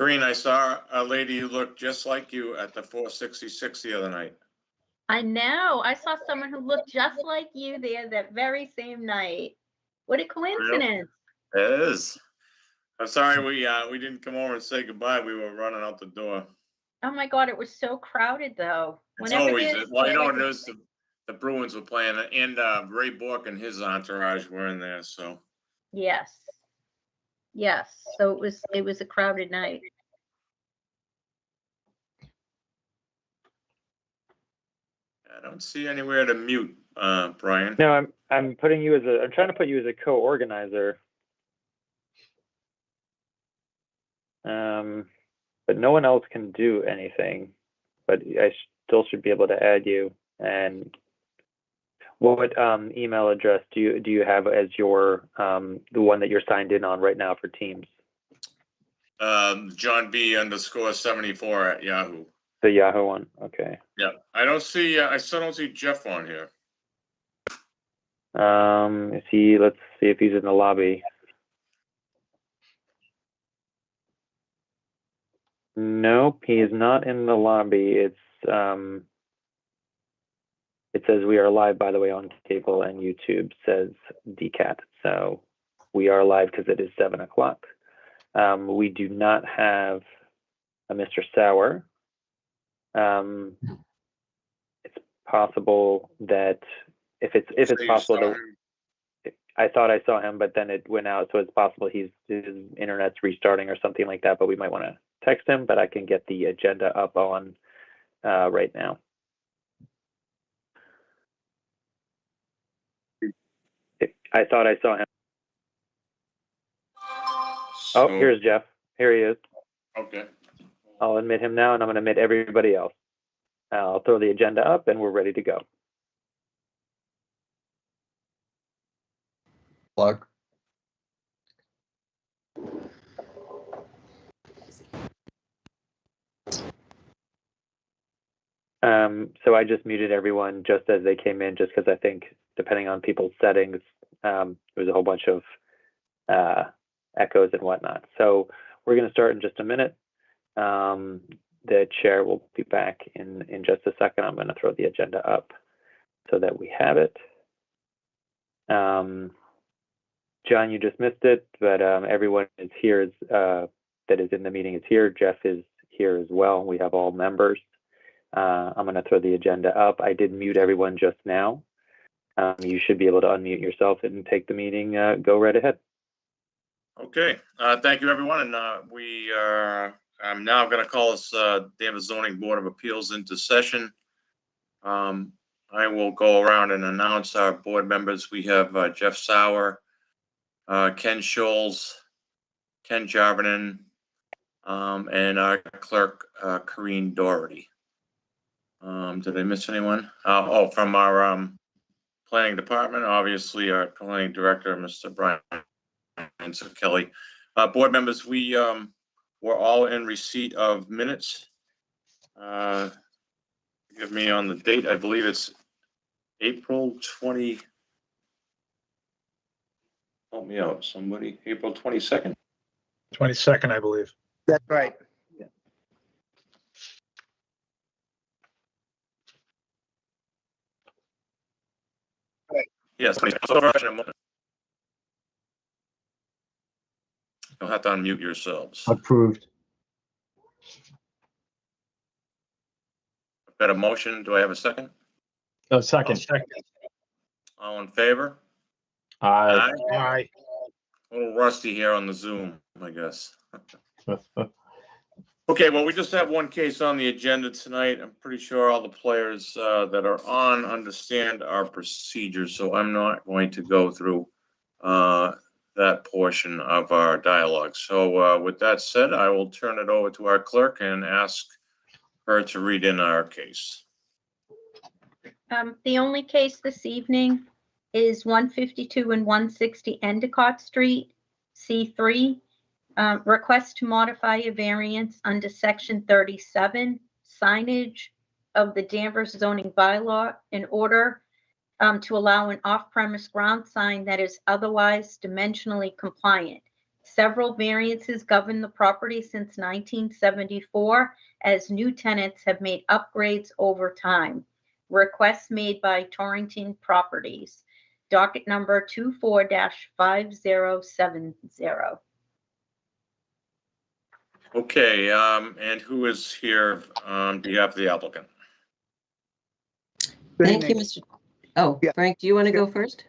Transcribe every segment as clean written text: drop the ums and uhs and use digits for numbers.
Green, I saw a lady who looked just like you at the 466 the other night. I know. I saw someone who looked just like you there that very same night. What a coincidence. It is. I'm sorry we didn't come over and say goodbye. We were running out the door. Oh my God, it was so crowded though. It's always, well, you know what it is, the Bruins were playing, and Ray Bork and his entourage were in there, so. Yes. Yes. So it was a crowded night. I don't see anywhere to mute, Brian. No, I'm putting you as I'm trying to put you as a co-organizer. But no one else can do anything, but I still should be able to add you. And what email address do you have as your the one that you're signed in on right now for Teams? John B_74 at Yahoo. The Yahoo one, okay. Yeah, I still don't see Jeff on here. Let's see if he's in the lobby. Nope, he is not in the lobby. It says we are live, by the way, on cable, and YouTube says DCAT. So we are live because it is 7 o'clock. We do not have a Mr. Sauer. It's possible that if it's possible that I thought I saw him, but then it went out, so it's possible his internet's restarting or something like that. But we might want to text him. But I can get the agenda up on right now. I thought I saw him. Oh, here's Jeff. Here he is. Okay. I'll admit him now, and I'm going to admit everybody else. I'll throw the agenda up, and we're ready to go. Plug. So I just muted everyone just as they came in, just because I think depending on people's settings, there's a whole bunch of echoes and whatnot. So we're going to start in just a minute. The chair will be back in just a second. I'm going to throw the agenda up so that we have it. John, you just missed it, but everyone is here that is in the meeting is here. Jeff is here as well. We have all members. I'm going to throw the agenda up. I did mute everyone just now. You should be able to unmute yourself and take the meeting. Go right ahead. Okay. Thank you, everyone. And I'm now going to call this Danvers Zoning Board of Appeals into session. I will go around and announce our board members. We have Jeff Sauer, Ken Scholes, Ken Jarvinen, and our clerk, Corrine Doherty. Did I miss anyone? Oh, from our planning department, obviously our planning director, Mr. Brian Kelly. Board members, we were all in receipt of minutes. Give me on the date. I believe it's April 20. Help me out, somebody. April 22nd. 22nd, I believe. That's right. Yes. You'll have to unmute yourselves. Approved. Got a motion? Do I have a second? No, second. All in favor? Aye. A little rusty here on the Zoom, I guess. Okay, well, we just have one case on the agenda tonight. I'm pretty sure all the players that are on understand our procedures, so I'm not going to go through that portion of our dialogue. So with that said, I will turn it over to our clerk and ask her to read in our case. The only case this evening is 152 and 160 Endicott Street, C3. Request to modify a variance under section 37 signage of the Danvers Zoning Bylaw in order to allow an off-premise ground sign that is otherwise dimensionally compliant. Several variances govern the property since 1974, as new tenants have made upgrades over time. Requests made by Torrington Properties. Docket number 24-5070. Okay, and who is here on behalf of the applicant? Good Thank you, evening. Mr. Oh, Yeah. Frank, do you want to go first?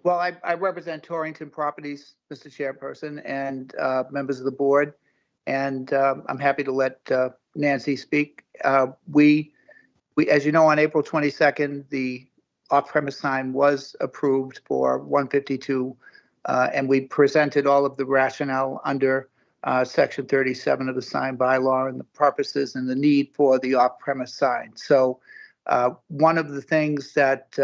Well, I represent Torrington Properties, Mr. Chairperson, and members of the board, and I'm happy to let Nancy speak. We, as you know, on April 22nd, the off-premise sign was approved for 152, and we presented all of the rationale under Section 37 of the sign bylaw and the purposes and the need for the off-premise sign. So one of the things that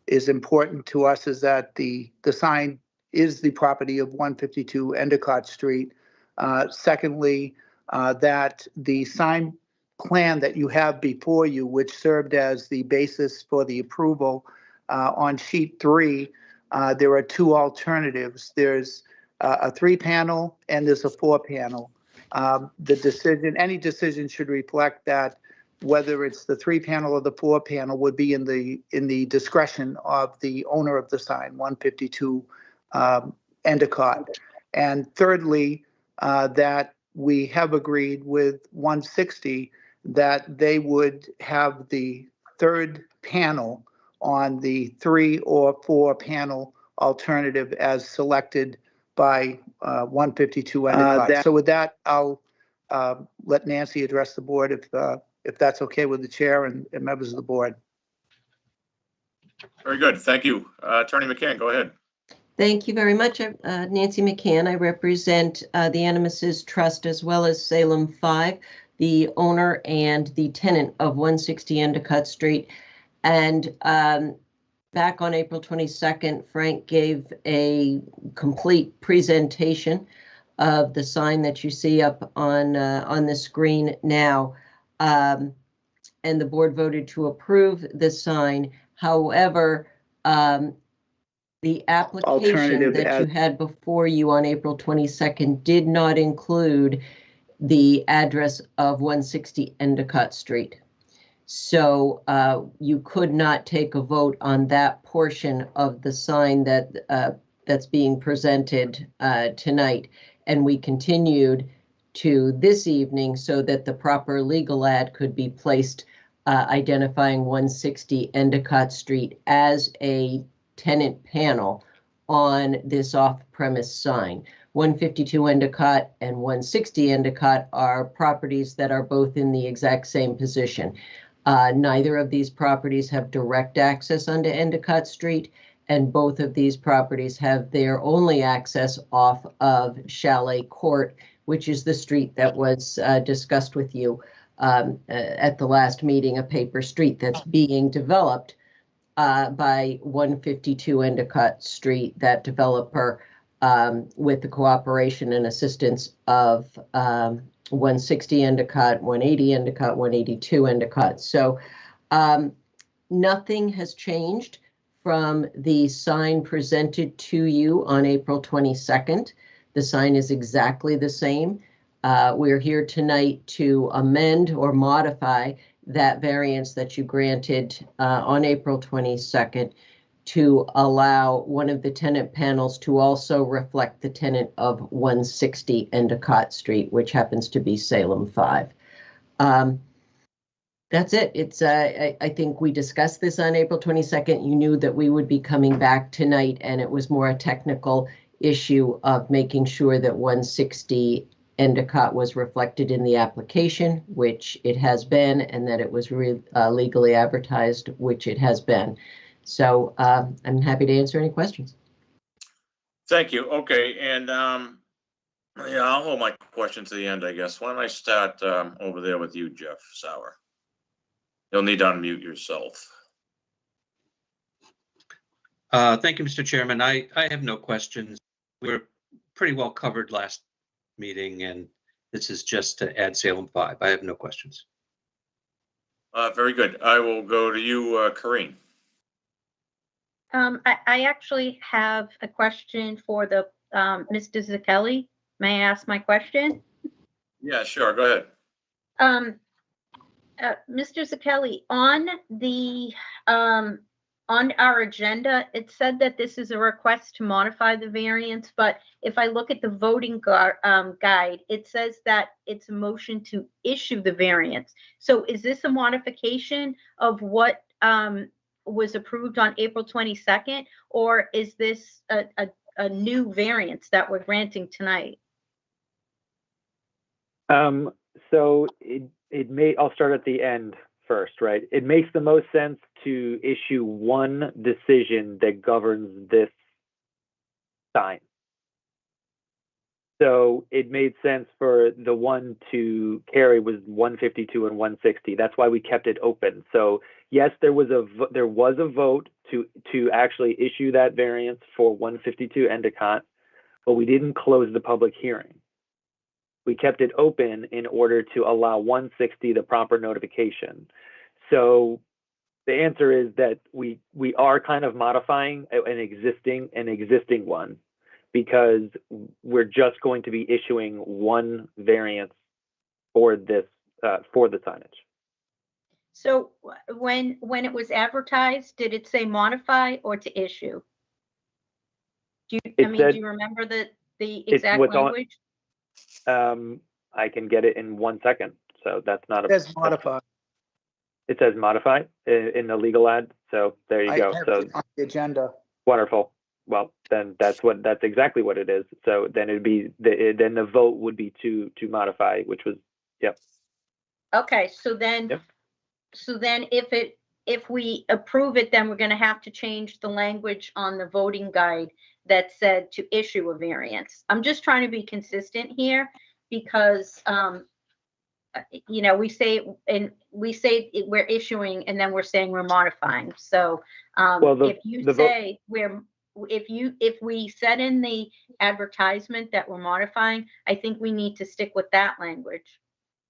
is important to us is that the sign is the property of 152 Endicott Street. Secondly, that the sign plan that you have before you, which served as the basis for the approval on sheet 3, there are two alternatives. There's a 3-panel and there's a 4-panel. Any decision should reflect that whether it's the 3-panel or the 4-panel would be in the discretion of the owner of the sign, 152 Endicott. And thirdly, that we have agreed with 160 that they would have the 3rd panel on the 3 or 4-panel alternative as selected by 152 Endicott. So with that, I'll let Nancy address the board if that's okay with the chair and members of the board. Very good, thank you. Attorney McCann, go ahead. Thank you very much. Nancy McCann. I represent the Animases Trust as well as Salem 5, the owner and the tenant of 160 Endicott Street. And back on April 22nd, Frank gave a complete presentation of the sign that you see up on the screen now. And the board voted to approve the sign. However, the application that you had before you on April 22nd did not include the address of 160 Endicott Street. So you could not take a vote on that portion of the sign that's being presented tonight. And we continued to this evening so that the proper legal ad could be placed identifying 160 Endicott Street as a tenant panel on this off-premise sign. 152 Endicott and 160 Endicott are properties that are both in the exact same position. Neither of these properties have direct access onto Endicott Street, and both of these properties have their only access off of Chalet Court, which is the street that was discussed with you at the last meeting, a paper street that's being developed by 152 Endicott Street, that developer with the cooperation and assistance of 160 Endicott, 180 Endicott, 182 Endicott. So nothing has changed from the sign presented to you on April 22nd. The sign is exactly the same. We're here tonight to amend or modify that variance that you granted on April 22nd to allow one of the tenant panels to also reflect the tenant of 160 Endicott Street, which happens to be Salem 5. That's it. It's I think we discussed this on April 22nd. You knew that we would be coming back tonight, and it was more a technical issue of making sure that 160 Endicott was reflected in the application, which it has been, and that it was legally advertised, which it has been. So I'm happy to answer any questions. Thank you. Okay, and yeah, I'll hold my question to the end, I guess. Why don't I start over there with you, Jeff Sauer? You'll need to unmute yourself. Thank you, Mr. Chairman. I have no questions. We were pretty well covered last meeting, and this is just to add Salem 5. I have no questions. Very good. I will go to you, Corinne. I actually have a question for the Mr. Zakelli, may I ask my question? Yeah, sure, go ahead. Mr. Zakelli, on our agenda, it said that this is a request to modify the variance, but if I look at the voting guide, it says that it's a motion to issue the variance. So is this a modification of what was approved on April 22nd, or is this a new variance that we're granting tonight? So I'll start at the end first, right? It makes the most sense to issue one decision that governs this sign. So it made sense for the one to carry was 152 and 160. That's why we kept it open. So yes, there was a vote to actually issue that variance for 152 Endicott, but we didn't close the public hearing. We kept it open in order to allow 160 the proper notification. So the answer is that we are kind of modifying an existing one, because we're just going to be issuing one variance for this for the signage. So when it was advertised, did it say modify or to issue? Do you remember the exact language? I can get it in 1 second. So that's not It says modify. It says modify in the legal ad. So there you go. So on the agenda. Wonderful. Well, then that's exactly what it is. So then it'd be then the vote would be to modify, which was, yep. Okay, so then, Yep. So then if we approve it, then we're going to have to change the language on the voting guide that said to issue a variance. I'm just trying to be consistent here, because we say we're issuing and then we're saying we're modifying. So if we said in the advertisement that we're modifying, I think we need to stick with that language.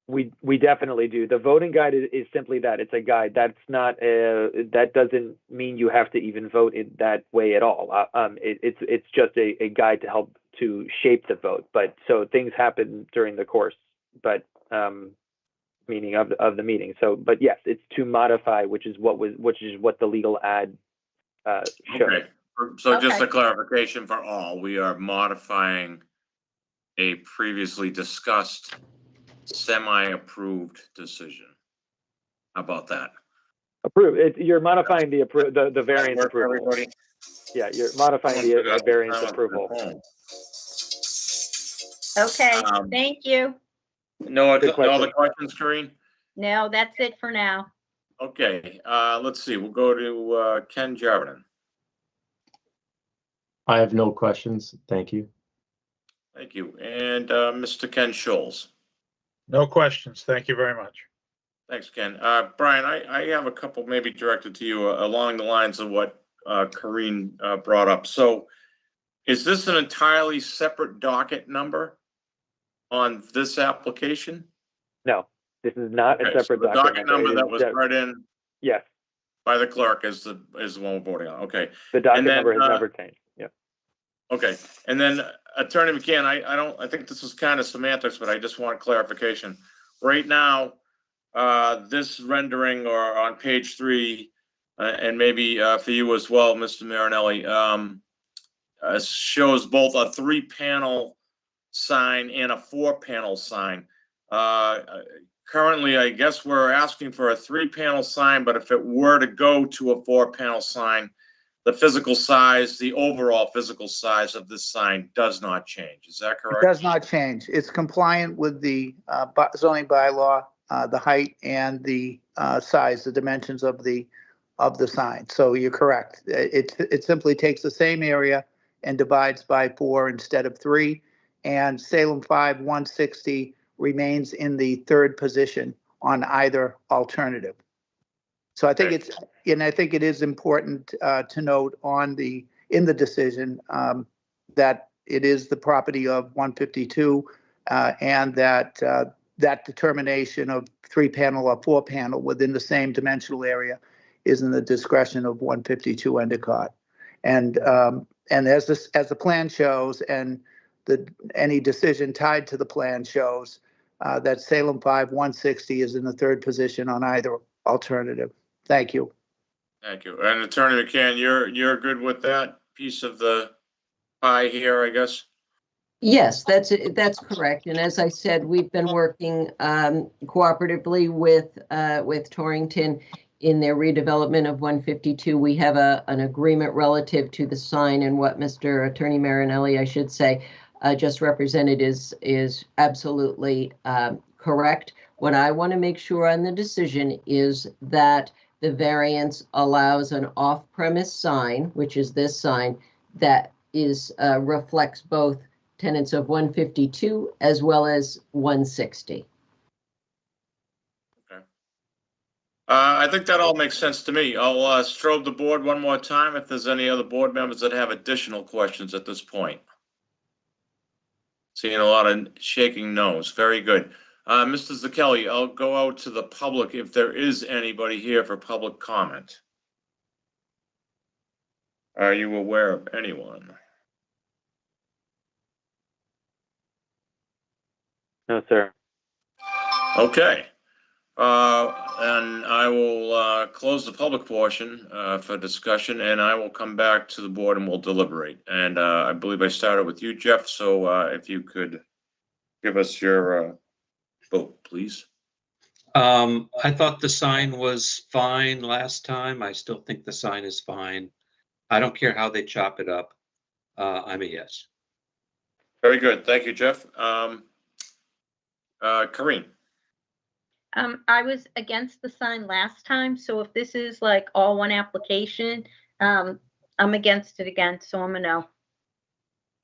We definitely do. The voting guide is simply that. It's a guide. That's not that doesn't mean you have to even vote in that way at all. It's just a guide to help to shape the vote. But so things happen during the course, but meaning of the meeting. So, but yes, it's to modify, which is what the legal ad showed. Okay. So just a clarification for all, we are modifying a previously discussed semi-approved decision. How about that? Approved. You're modifying the variance approval. Everybody? Yeah, you're modifying the variance approval. Okay, thank you. No other questions, Corinne? No, that's it for now. Okay, let's see. We'll go to Ken Jarvin. I have no questions. Thank you. Thank you. And Mr. Ken Scholes. No questions. Thank you very much. Thanks, Ken. Brian, I have a couple maybe directed to you along the lines of what Corinne brought up. So is this an entirely separate docket number on this application? No, this is not a separate so the docket number that was brought in yes by the clerk is the one we're voting on. Okay. The docket number has never changed. Yeah. Okay. And then Attorney McCann, I think this is kind of semantics, but I just want clarification. Right now, this rendering or on page 3, and maybe for you as well, Mr. Marinelli, shows both a 3-panel sign and a 4-panel sign. Currently, I guess we're asking for a 3-panel sign, but if it were to go to a 4-panel sign, the physical size, the overall physical size of this sign does not change. Is that correct? It does not change. It's compliant with the zoning bylaw, the height and the size, the dimensions of the sign. So you're correct. It simply takes the same area and divides by 4 instead of 3. And Salem 5 160 remains in the 3rd position on either alternative. So I think I think it is important to note in the decision that it is the property of 152 and that that determination of 3-panel or 4-panel within the same dimensional area is in the discretion of 152 Endicott. And as the plan shows, and any decision tied to the plan shows, that Salem 5 160 is in the third position on either alternative. Thank you. Thank you. And Attorney McCann, you're good with that piece of the pie here, I guess? Yes, that's correct. And as I said, we've been working cooperatively with Torrington in their redevelopment of 152. We have an agreement relative to the sign, and what Mr. Attorney Marinelli, I should say, just represented is absolutely correct. What I want to make sure on the decision is that the variance allows an off-premise sign, which is this sign, that is reflects both tenants of 152 as well as 160. Okay. I think that all makes sense to me. I'll strobe the board one more time if there's any other board members that have additional questions at this point. Seeing a lot of shaking no's. Very good. Mr. Zakelli, I'll go out to the public if there is anybody here for public comment. Are you aware of anyone? No, sir. Okay. And I will close the public portion for discussion, and I will come back to the board and we'll deliberate. And I believe I started with you, Jeff, so if you could give us your vote, please. I thought the sign was fine last time. I still think the sign is fine. I don't care how they chop it up. I'm a yes. Very good. Thank you, Jeff. Corinne. I was against the sign last time, so if this is like all one application, I'm against it again, so I'm a no.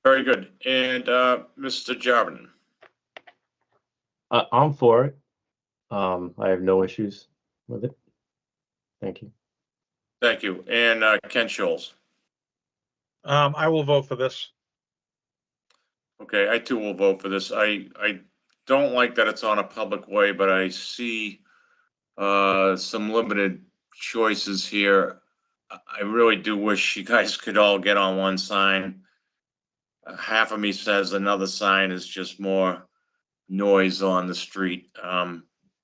Very good. And Mr. Jarvin. I'm for it. I have no issues with it. Thank you. Thank you. And Ken Scholes. I will vote for this. Okay, I too will vote for this. I don't like that it's on a public way, but I see some limited choices here. I really do wish you guys could all get on one sign. Half of me says another sign is just more noise on the street,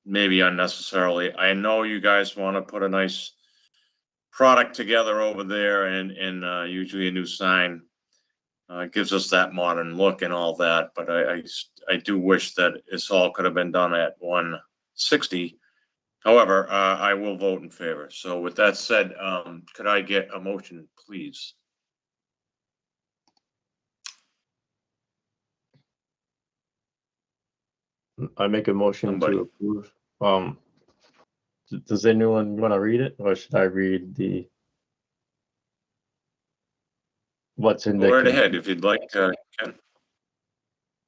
maybe unnecessarily. I know you guys want to put a nice product together over there, and usually a new sign gives us that modern look and all that, but I do wish that this all could have been done at 160. However, I will vote in favor. So with that said, could I get a motion, please? I make a motion Somebody. to approve. Does anyone want to read it, or should I read what's in Go right the? ahead if you'd like, Ken.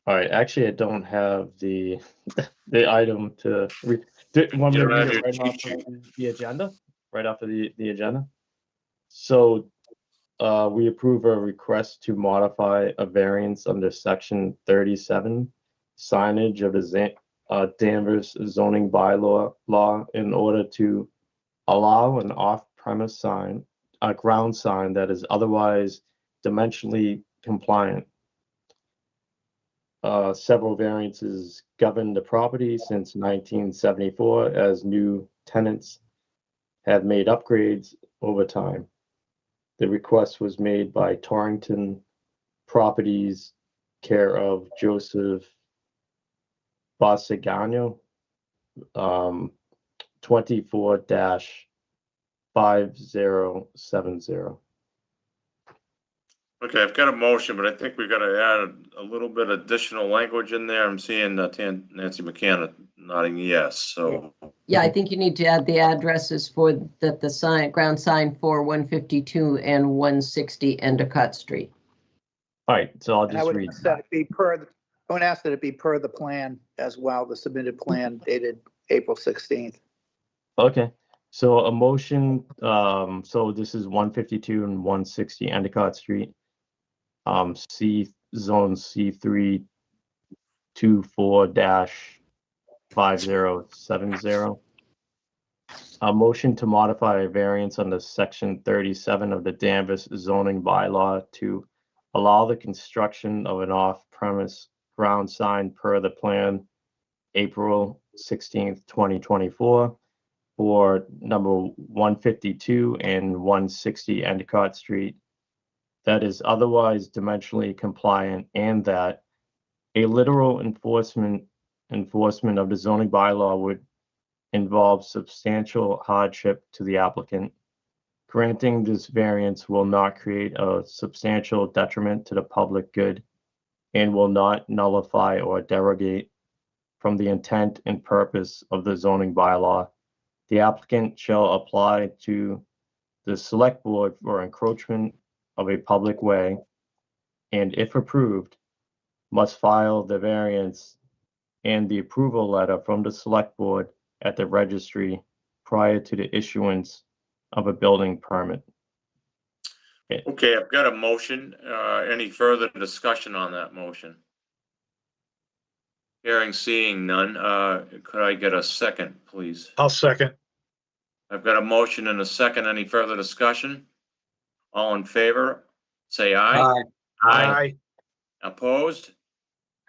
All right. Actually, I don't have the item to read. Want me You to don't read have it your right cheat off of the agenda? Right after the agenda. So we approve a request to modify a variance under section 37 signage of the Danvers zoning bylaw in order to allow an off-premise sign, a ground sign that is otherwise dimensionally compliant. Several variances govern the property since 1974 as new tenants have made upgrades over time. The request was made by Torrington Properties, care of Joseph Basagano, 24-5070. Okay, I've got a motion, but I think we've got to add a little bit additional language in there. I'm seeing Nancy McCann nodding yes, so. Yeah, I think you need to add the addresses for the sign, ground sign for 152 and 160 Endicott Street. All right, so I'll And I just would read. ask that it be per, I would ask that it be per the plan as well, the submitted plan dated April 16th. Okay, so a motion, so this is 152 and 160 Endicott Street. Zone C3 24-5070. A motion to modify a variance under section 37 of the Danvers zoning bylaw to allow the construction of an off-premise ground sign per the plan April 16th, 2024 for number 152 and 160 Endicott Street that is otherwise dimensionally compliant, and that a literal enforcement of the zoning bylaw would involve substantial hardship to the applicant. Granting this variance will not create a substantial detriment to the public good and will not nullify or derogate from the intent and purpose of the zoning bylaw. The applicant shall apply to the select board for encroachment of a public way, and if approved, must file the variance and the approval letter from the select board at the registry prior to the issuance of a building permit. Okay, I've got a motion. Any further discussion on that motion? Seeing none. Could I get a second, please? I'll second. I've got a motion and a second. Any further discussion? All in favor, say aye. Aye. Opposed?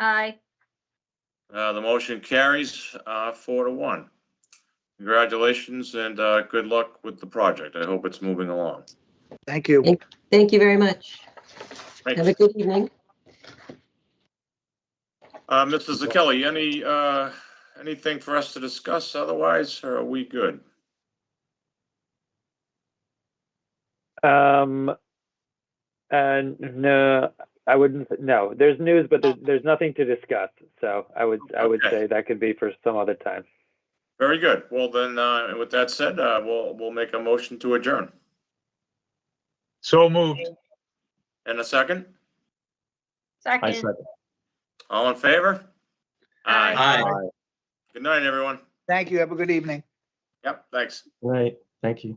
Aye. The motion carries 4-1. Congratulations and good luck with the project. I hope it's moving along. Thank you. Thank you very much. Thanks. Have a good evening. Mr. Zakelli, anything for us to discuss otherwise, or are we good? No, I wouldn't. No, there's news, but there's nothing to discuss. So I would Okay. say that could be for some other time. Very good. Well, then, with that said, we'll make a motion to adjourn. So moved. And a second? I Second. second. All in favor? Aye. Aye. Good night, everyone. Thank you. Have a good evening. Yep, thanks. Right. Thank you.